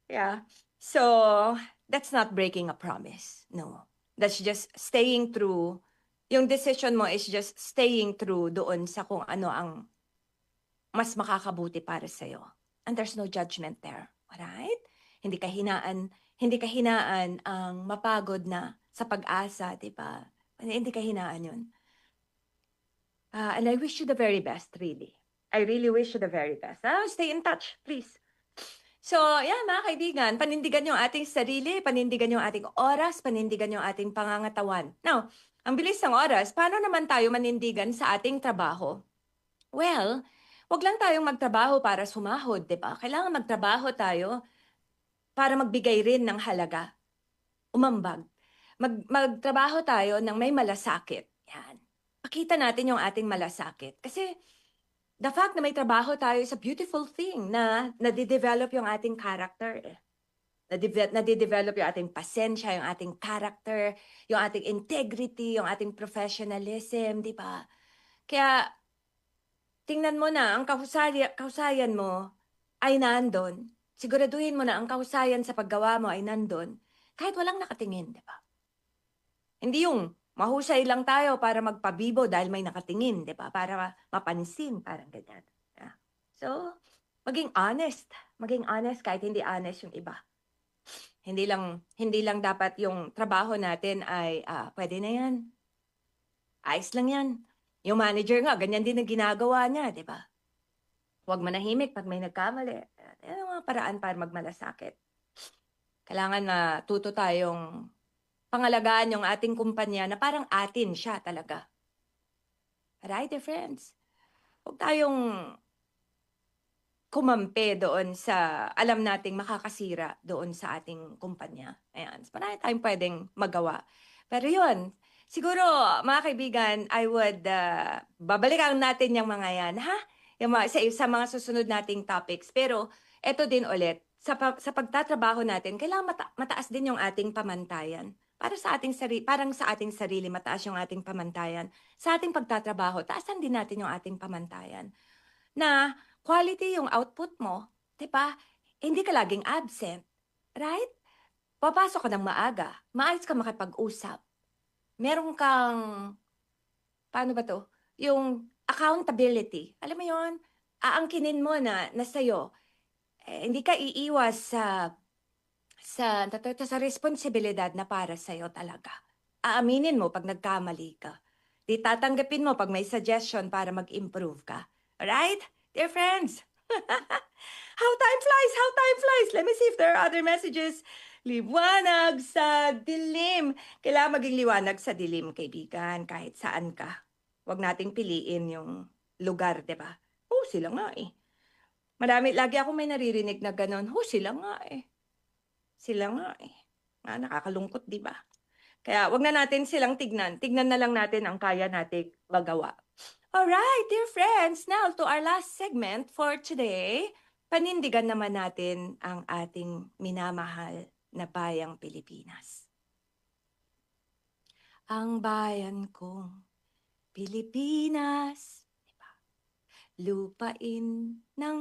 Yeah, so that's not breaking a promise. No, that's just staying true. Yung decision mo is just staying true doon sa kung ano ang mas makakabuti para sa'yo. And there's no judgment there. Alright? Hindi kahinaan ang mapagod na sa pag-asa, di ba? Hindi kahinaan yun. And I wish you the very best, really. I really wish you the very best. Stay in touch, please. So, yan mga kaibigan, panindigan yung ating sarili, panindigan yung ating oras, panindigan yung ating pangangatawan. Now, ang bilis ng oras, paano naman tayo manindigan sa ating trabaho? Well, wag lang tayong magtrabaho para sumahod, di ba? Kailangan magtrabaho tayo para magbigay rin ng halaga. Umambag. Magtrabaho tayo ng may malasakit. Yan. Pakita natin yung ating malasakit. Kasi the fact na may trabaho tayo is a beautiful thing na nadidevelop yung ating character. Nadidevelop yung ating pasensya, yung ating character, yung ating integrity, yung ating professionalism, di ba? Kaya, tingnan mo na, ang kahusayan mo ay nandun. Siguraduhin mo na ang kahusayan sa paggawa mo ay nandun. Kahit walang nakatingin, di ba? Hindi yung mahusay lang tayo para magpabibo dahil may nakatingin, di ba? Para mapansin, parang ganyan. Yeah. So, maging honest. Maging honest kahit hindi honest yung iba. Hindi lang dapat yung trabaho natin ay, pwede na yan. Ayos lang yan. Yung manager nga, ganyan din ang ginagawa niya, di ba? Huwag manahimik pag may nagkamali. Yan ang mga paraan para magmalasakit. Kailangan na tuto tayong pangalagaan yung ating kumpanya na parang atin siya talaga. Right, dear friends? Huwag tayong kumampi doon sa alam nating makakasira doon sa ating kumpanya. Ayan. So, marami tayong pwedeng magawa. Pero yun, siguro, mga kaibigan, I would, babalikan natin yung mga yan, ha? Yung sa mga susunod nating topics. Pero, eto din ulit, sa pagtatrabaho natin, kailangan mataas din yung ating pamantayan. Para sa ating parang sa ating sarili, mataas yung ating pamantayan. Sa ating pagtatrabaho, taasan din natin yung ating pamantayan. Na quality yung output mo, 'di ba? Hindi ka laging absent, right? Papasok ka ng maaga, maayos ka makipag-usap. Meron kang, paano ba 'to? Yung accountability. Alam mo 'yon? Aangkinin mo na sa'yo. Hindi ka iiwas sa responsibilidad na para sa'yo talaga. Aaminin mo pag nagkamali ka. Di tatanggapin mo pag may suggestion para mag-improve ka. Right? Dear friends, how time flies, how time flies. Let me see if there are other messages. Liwanag sa dilim. Kailangan maging liwanag sa dilim, kaibigan, kahit saan ka. Huwag nating piliin yung lugar, di ba? Sila nga eh. Lagi ako may naririnig na ganon. Sila nga eh. Sila nga eh. Nakakalungkot, di ba? Kaya wag na natin silang tignan. Tignan na lang natin ang kaya nating magawa. Alright, dear friends, now to our last segment for today. Panindigan naman natin ang ating minamahal na bayang Pilipinas. Ang bayan kong Pilipinas, diba? Lupain ng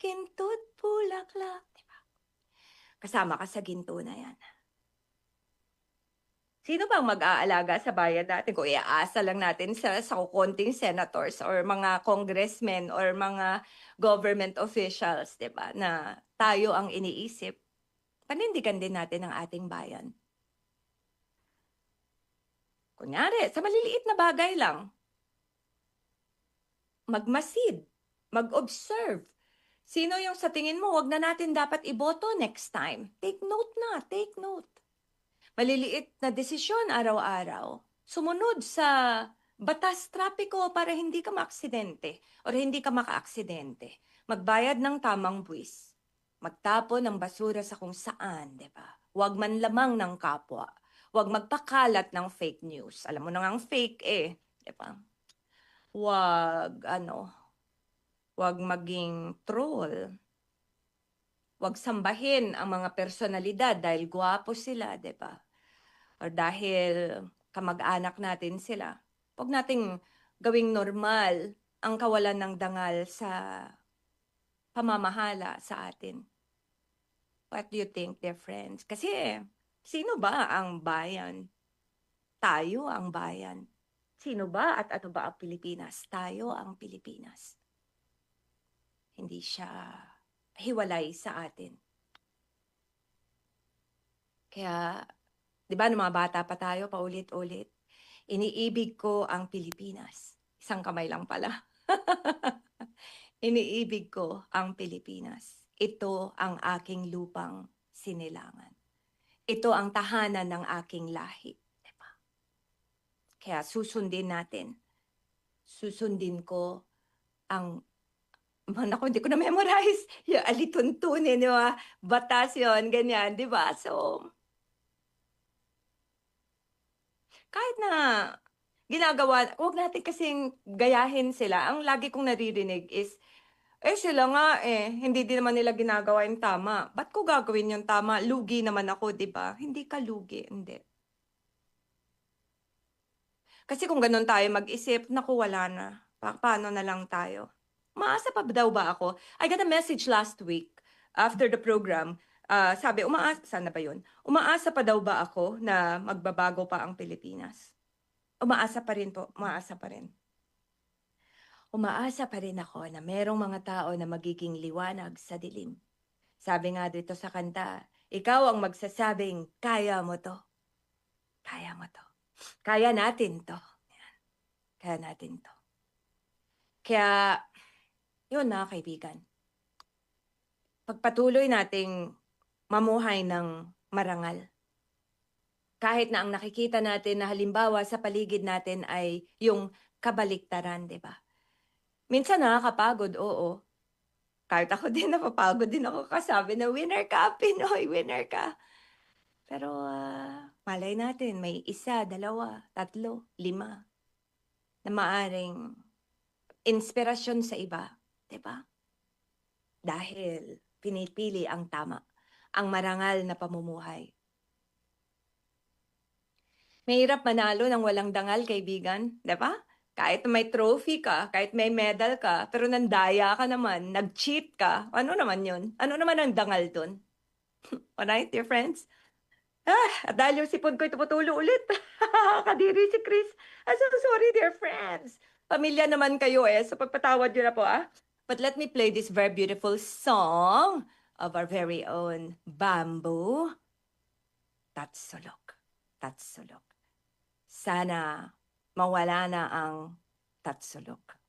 ginto't bulaklak, diba? Kasama ka sa ginto na yan. Sino bang mag-aalaga sa bayan natin kung iaasa lang natin sa kukonting senators or mga congressmen or mga government officials, 'di ba? Na tayo ang iniisip. Panindigan din natin ang ating bayan. Kunyari, sa maliliit na bagay lang. Magmasid, mag-observe. Sino yung sa tingin mo, wag na natin dapat iboto next time? Take note na, take note. Maliliit na desisyon araw-araw. Sumunod sa batas trapiko para hindi ka maaksidente o hindi ka makaaksidente. Magbayad ng tamang buwis. Magtapon ng basura sa kung saan, di ba? Huwag manlamang ng kapwa. Huwag magpakalat ng fake news. Alam mo na nga ang fake eh, di ba? Huwag maging troll. Huwag sambahin ang mga personalidad dahil gwapo sila, di ba? Or dahil kamag-anak natin sila. Huwag nating gawing normal ang kawalan ng dangal sa pamamahala sa atin. What do you think, dear friends? Kasi, sino ba ang bayan? Tayo ang bayan. Sino ba at ano ba ang Pilipinas? Tayo ang Pilipinas. Hindi siya hiwalay sa atin. Kaya, di ba, nung mga bata pa tayo, paulit-ulit, iniibig ko ang Pilipinas. Isang kamay lang pala. Iniibig ko ang Pilipinas. Ito ang aking lupang sinilangan. Ito ang tahanan ng aking lahi. Diba? Kaya susundin natin. Susundin ko ang Naku, hindi ko na-memorize. Yung alituntunin, di ba? Batas yun, ganyan, di ba? So, kahit na ginagawa, huwag natin kasing gayahin sila. Ang lagi kong naririnig is, sila nga hindi din naman nila ginagawa yung tama. Ba't ko gagawin yung tama? Lugi naman ako, di ba? Hindi ka lugi, hindi. Kasi kung ganun tayo mag-isip, naku, wala na. Paano na lang tayo? Umaasa pa daw ba ako? I got a message last week after the program. Sabi, saan na ba yun? Umaasa pa daw ba ako na magbabago pa ang Pilipinas? Umaasa pa rin po. Umaasa pa rin. Umaasa pa rin ako na merong mga tao na magiging liwanag sa dilim. Sabi nga dito sa kanta, ikaw ang magsasabing, kaya mo to. Kaya mo to. Kaya natin to. Yan. Kaya natin to. Kaya, yun mga kaibigan. Pagpatuloy nating mamuhay ng marangal. Kahit na ang nakikita natin na halimbawa sa paligid natin ay yung kabaliktaran, di ba? Minsan nakakapagod, oo. Kahit ako din, napapagod din ako kasabi na winner ka, Pinoy, winner ka. Pero malay natin, may 1, 2, 3, 5 na maaring inspirasyon sa iba, di ba? Dahil pinipili ang tama, ang marangal na pamumuhay. Mahirap manalo ng walang dangal, kaibigan, di ba? Kahit may trophy ka, kahit may medal ka, pero nandaya ka naman, nag-cheat ka, ano naman yun? Ano naman ang dangal dun? Alright, dear friends? At dahil yung sipon ko'y tumutulo ulit. Kadiri si Chris. I'm so sorry, dear friends. Pamilya naman kayo so pagpatawad nyo na po But let me play this very beautiful song of our very own Bamboo. Tatsulok. Tatsulok. Sana mawala na ang tatsulok.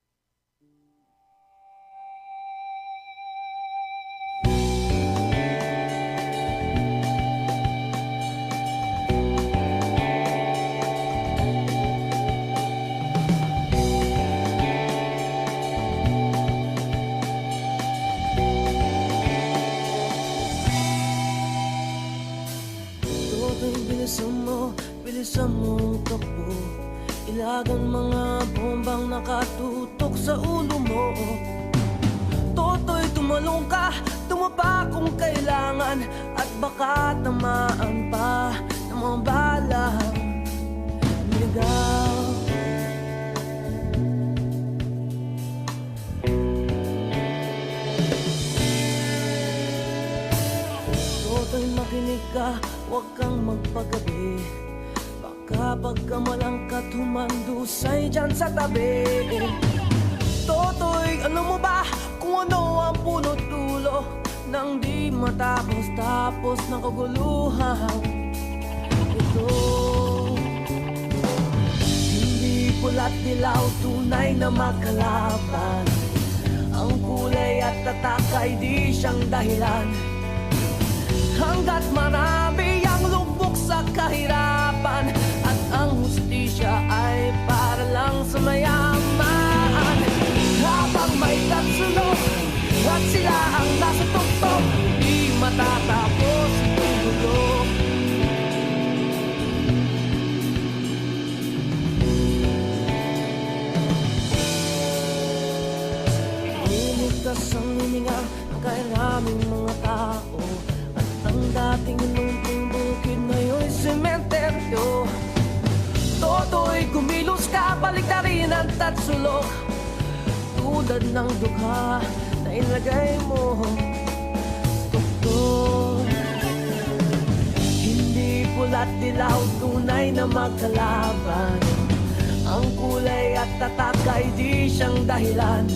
Bilisan mong takbo, ilagan mga bombang nakatutok sa ulo mo. Toto'y tumalong ka, tumapa kung kailangan, at baka tamaan pa ng mga balang niligaw. Toto'y makinig ka, huwag kang magpagabi. Kapag kamalangkat humandusay dyan sa tabi. Toto'y, alam mo ba kung ano ang punot dulo nang di matapos-tapos ng kaguluhan ito? Hindi pula't dilaw, tunay na magkalaban. Ang kulay at tatak ay di siyang dahilan. Hanggat marami ang lubog sa kahirapan, at ang hustisya ay para lang sa mayaman. Habang may tatsulok at sila ang nasa tuktok, di matatapos itong gulo. Iligtas ang hininga ng kairaming mga tao, at ang dating inumping bukid ngayon'y sementeryo. Toto'y kumilos ka, baliktarin ang tatsulok, tulad ng dukha na ilagay mo tuktok. Hindi pula't dilaw, tunay na magkalaban. Ang kulay at tatak ay di siyang dahilan.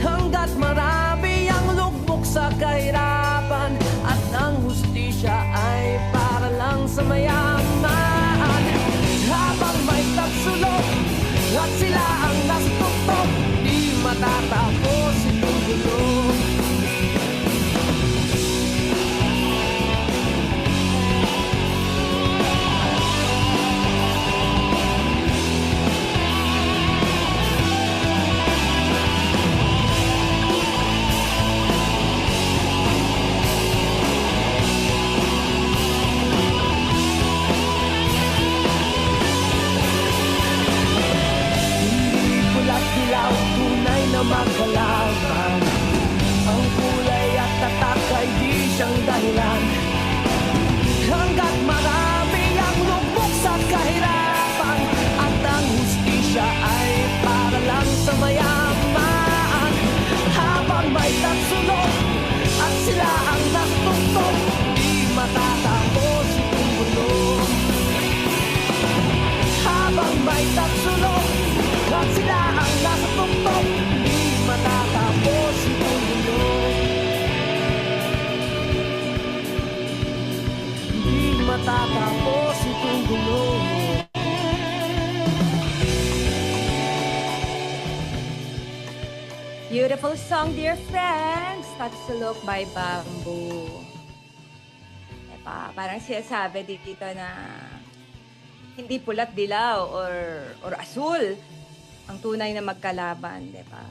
Hanggat marami ang lugmok sa kahirapan, at ang hustisya ay para lang sa mayaman. Habang may tatsulok at sila ang nasa tuktok, di matatapos itong gulo. Magkalaban, ang kulay at tatak ay di siyang dahilan. Hanggat marami ang lubog sa kahirapan, at ang hustisya ay para lang sa mayaman. Habang may tatsulok at sila ang nastuktok, di matatapos itong gulo. Habang may tatsulok at sila ang nastuktok, matatapos itong gulo. Hindi matatapos itong gulo. Beautiful song, dear friends. Tatsulok by Bamboo. parang sinasabi dito na hindi pulat dilaw or asul ang tunay na magkalaban, di ba?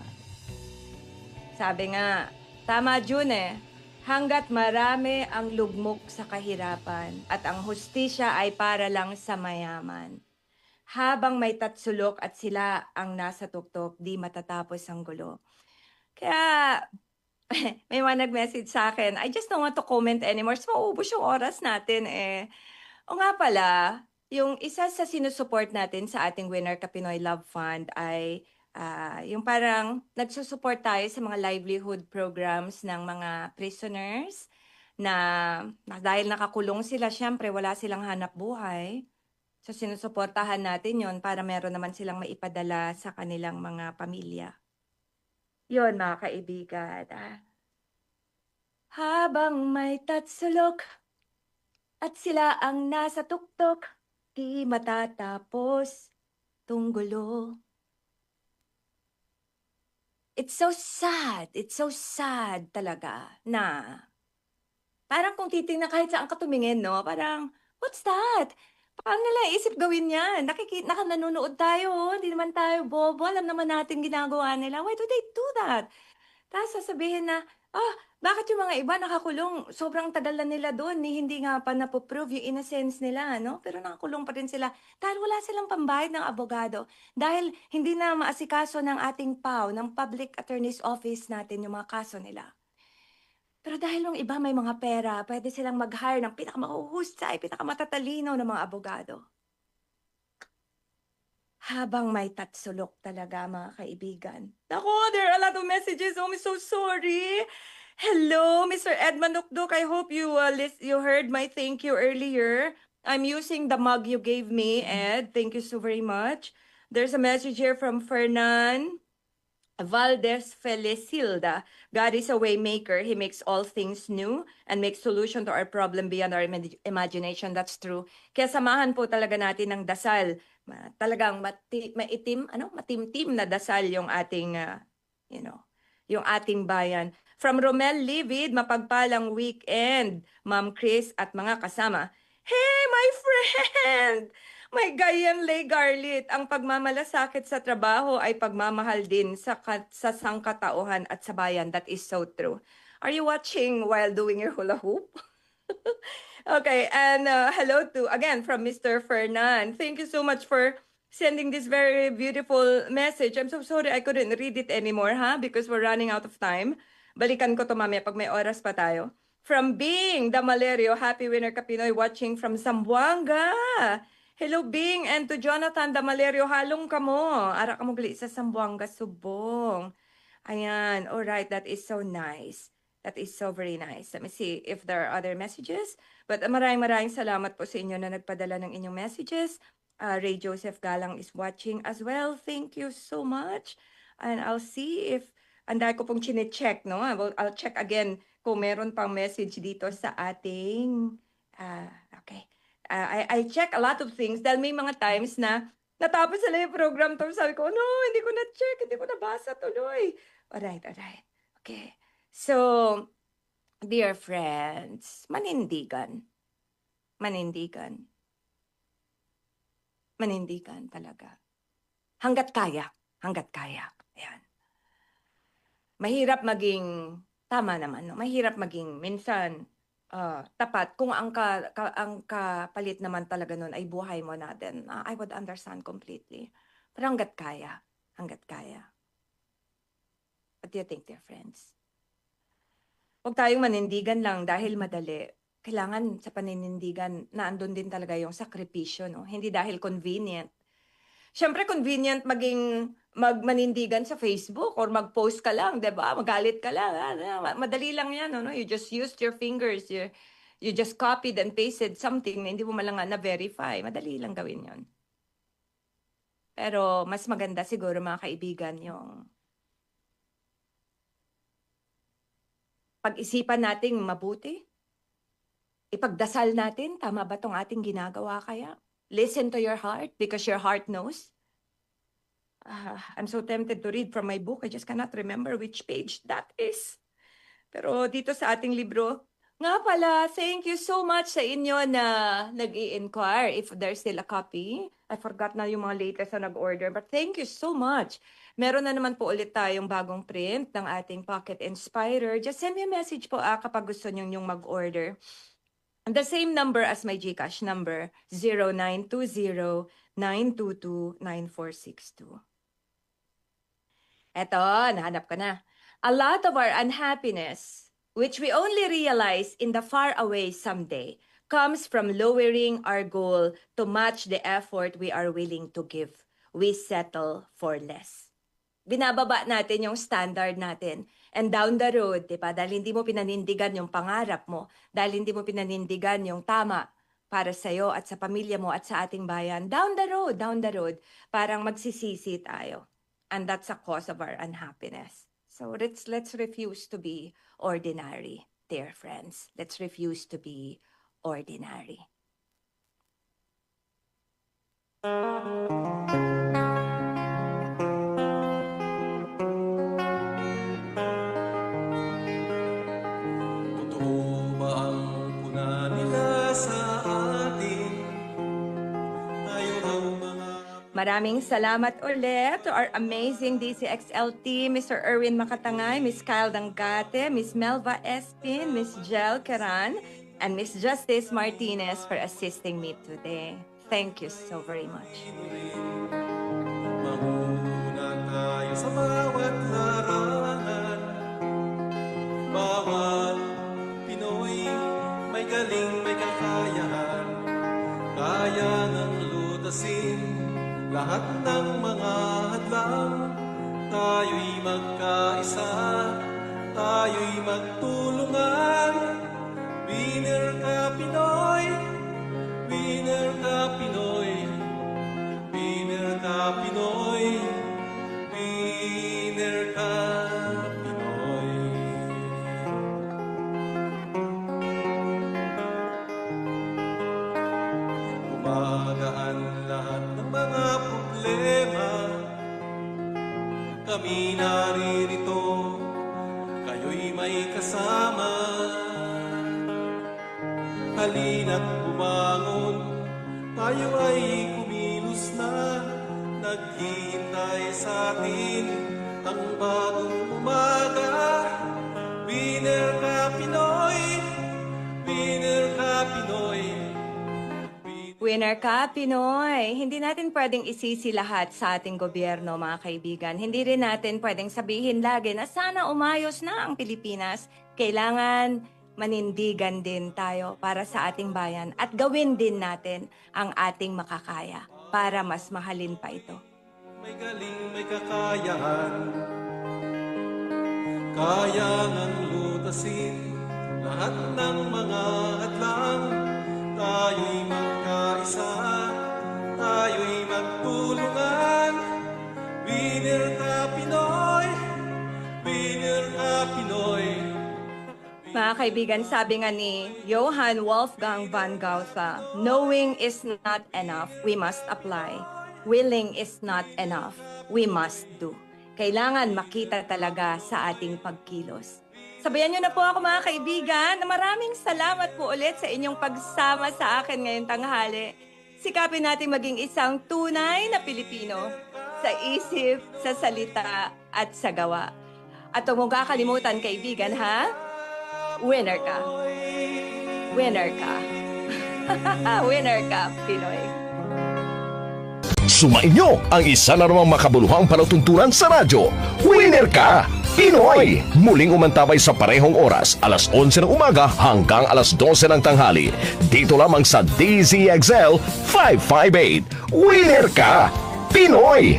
Sabi nga, tama June hanggat marami ang lugmok sa kahirapan at ang hustisya ay para lang sa mayaman. Habang may tatsulok at sila ang nasa tuktok, di matatapos ang gulo. Kaya, may mga nag-message sa akin, I just don't want to comment anymore. So, maubos yung oras natin O nga pala, yung isa sa sinusupport natin sa ating Winner Ka Pinoy Love Fund ay yung parang nagsusupport tayo sa mga livelihood programs ng mga prisoners na dahil nakakulong sila, syempre wala silang hanap buhay. So sinusuportahan natin yon para meron naman silang maipadala sa kanilang mga pamilya. Yon mga kaibigan. Habang may tatsulok at sila ang nasa tuktok, di matatapos tong gulo. It's so sad talaga na parang kung titingnan kahit saan ka tumingin, no? Parang, what's that? Paano nila isip gawin yan? Nanonood tayo, hindi naman tayo bobo. Alam naman natin ginagawa nila. Why do they do that? Tapos sasabihin na, bakit yung mga iba nakakulong? Sobrang tagal na nila doon, hindi nga pa napoprove yung innocence nila, no? Pero nakakulong pa rin sila dahil wala silang pambayad ng abogado. Dahil hindi na maasikaso ng ating PAO, ng Public Attorney's Office natin yung mga kaso nila. Pero dahil yung iba may mga pera, pwede silang mag-hire ng pinakamahuhusay, pinakamatatalino ng mga abogado. Habang may tatsulok talaga, mga kaibigan. Naku, there are a lot of messages. Oh, I'm so sorry. Hello, Mr. Edmond Ukduk. I hope you heard my thank you earlier. I'm using the mug you gave me, Ed. Thank you so very much. There's a message here from Fernan Valdez Felicilda. God is a way maker. He makes all things new and makes solution to our problem beyond our imagination. That's true. Kaya samahan po talaga natin ng dasal. Talagang matimtim na dasal yung ating, yung ating bayan. From Romel Livid, mapagpalang weekend, Ma'am Chris at mga kasama. Hey, my friend! May gayan lay Garlit, ang pagmamalasakit sa trabaho ay pagmamahal din sa sangkatauhan at sa bayan. That is so true. Are you watching while doing your hula hoop? Okay, and hello to, again, from Mr. Fernan. Thank you so much for sending this very beautiful message. I'm so sorry I couldn't read it anymore, because we're running out of time. Balikan ko to mamaya pag may oras pa tayo. From Bing Damalerio, Happy Winner Ka Pinoy, watching from Zamboanga. Hello, Bing, and to Jonathan Damalerio, halong ka mo. Ara ka mo gali sa Zamboanga, Subong. Ayan, alright, that is so nice. That is so very nice. Let me see if there are other messages. But maraming salamat po sa inyo na nagpadala ng inyong messages. Ray Joseph Galang is watching as well. Thank you so much. And I'll see if, anday ko pong chine-check, no? I'll check again kung meron pang message dito sa ating, okay. I check a lot of things dahil may mga times na natapos na yung program to. Sabi ko, no, hindi ko na-check, hindi ko nabasa tuloy. Alright. Okay. So, dear friends, manindigan talaga. Hanggat kaya. Ayan. Mahirap maging, tama naman, no? Mahirap maging minsan tapat. Kung ang kapalit naman talaga nun ay buhay mo na, then I would understand completely. Pero hanggat kaya. What do you think, dear friends? Huwag tayong manindigan lang dahil madali. Kailangan sa paninindigan na andun din talaga yung sakripisyo, no? Hindi dahil convenient. Siyempre, convenient magmanindigan sa Facebook or mag-post ka lang, di ba? Magalit ka lang. Madali lang yan, no? You just used your fingers. You just copied and pasted something na hindi mo malang na-verify. Madali lang gawin yon. Pero mas maganda siguro, mga kaibigan, yung pag-isipan nating mabuti. Ipagdasal natin, tama ba tong ating ginagawa kaya? Listen to your heart because your heart knows. I'm so tempted to read from my book. I just cannot remember which page that is. Pero dito sa ating libro, Nga pala, thank you so much sa inyo na nag-i-inquire if there's still a copy. I forgot na yung mga latest na nag-order, but thank you so much. Meron na naman po ulit tayong bagong print ng ating Pocket Inspirer. Just send me a message po kapag gusto nyo yung mag-order. The same number as my GCash number, 0920-922-9462. Eto, nahanap ko na. A lot of our unhappiness, which we only realize in the far away someday, comes from lowering our goal to match the effort we are willing to give. We settle for less. Binababa natin yung standard natin. And down the road, di ba? Dahil hindi mo pinanindigan yung pangarap mo, dahil hindi mo pinanindigan yung tama para sa'yo at sa pamilya mo at sa ating bayan, down the road, parang magsisisi tayo. And that's a cause of our unhappiness. So let's refuse to be ordinary, dear friends. Let's refuse to be ordinary. Totoo ba ang puna nila sa atin? Tayo ang mga Maraming salamat ulit to our amazing DCXL team, Mr. Erwin Makatangay, Miss Kyle Dangate, Miss Melva Espin, Miss Jel Caran, and Miss Justice Martinez for assisting me today. Thank you so very much. mahuna tayo sa bawat larangan. Bawat Pinoy may galing, may kakayahan. Kaya ng lutasin lahat ng mga hadlang. Tayo'y magkaisa, tayo'y magtulungan. Winner ka Pinoy, winner ka Pinoy, winner ka Pinoy, winner ka Pinoy. Gumagaan lahat ng mga problema. Kami naririto, kayo'y may kasama. Halina't bumangon, tayo ay kumilos na. Naghihintay sa atin ang bagong umaga. Winner ka Pinoy, winner ka Pinoy. Winner ka, Pinoy! Hindi natin pwedeng isisi lahat sa ating gobyerno, mga kaibigan. Hindi rin natin pwedeng sabihin lagi na sana umayos na ang Pilipinas. Kailangan manindigan din tayo para sa ating bayan at gawin din natin ang ating makakaya para mas mahalin pa ito. May galing, may kakayahan. Kaya ng lutasin lahat ng mga hadlang. Tayo'y magkaisa, tayo'y magtulungan. Winner ka Pinoy, winner ka Pinoy. Mga kaibigan, sabi nga ni Johann Wolfgang von Goethe, knowing is not enough, we must apply. Willing is not enough, we must do. Kailangan makita talaga sa ating pagkilos. Sabayan niyo na po ako mga kaibigan na maraming salamat po ulit sa inyong pagsama sa akin ngayong tanghali. Sikapin natin maging isang tunay na Pilipino sa isip, sa salita at sa gawa. At huwag mong kakalimutan kaibigan ha, winner ka. Winner ka. Winner ka, Pinoy. Sumainyo ang isa na namang makabuluhang palatuntunan sa radyo. Winner ka! Pinoy! Muling umantabay sa parehong oras, alas 11 ng umaga hanggang alas 12 ng tanghali. Dito lamang sa DZXL 558. Winner ka! Pinoy!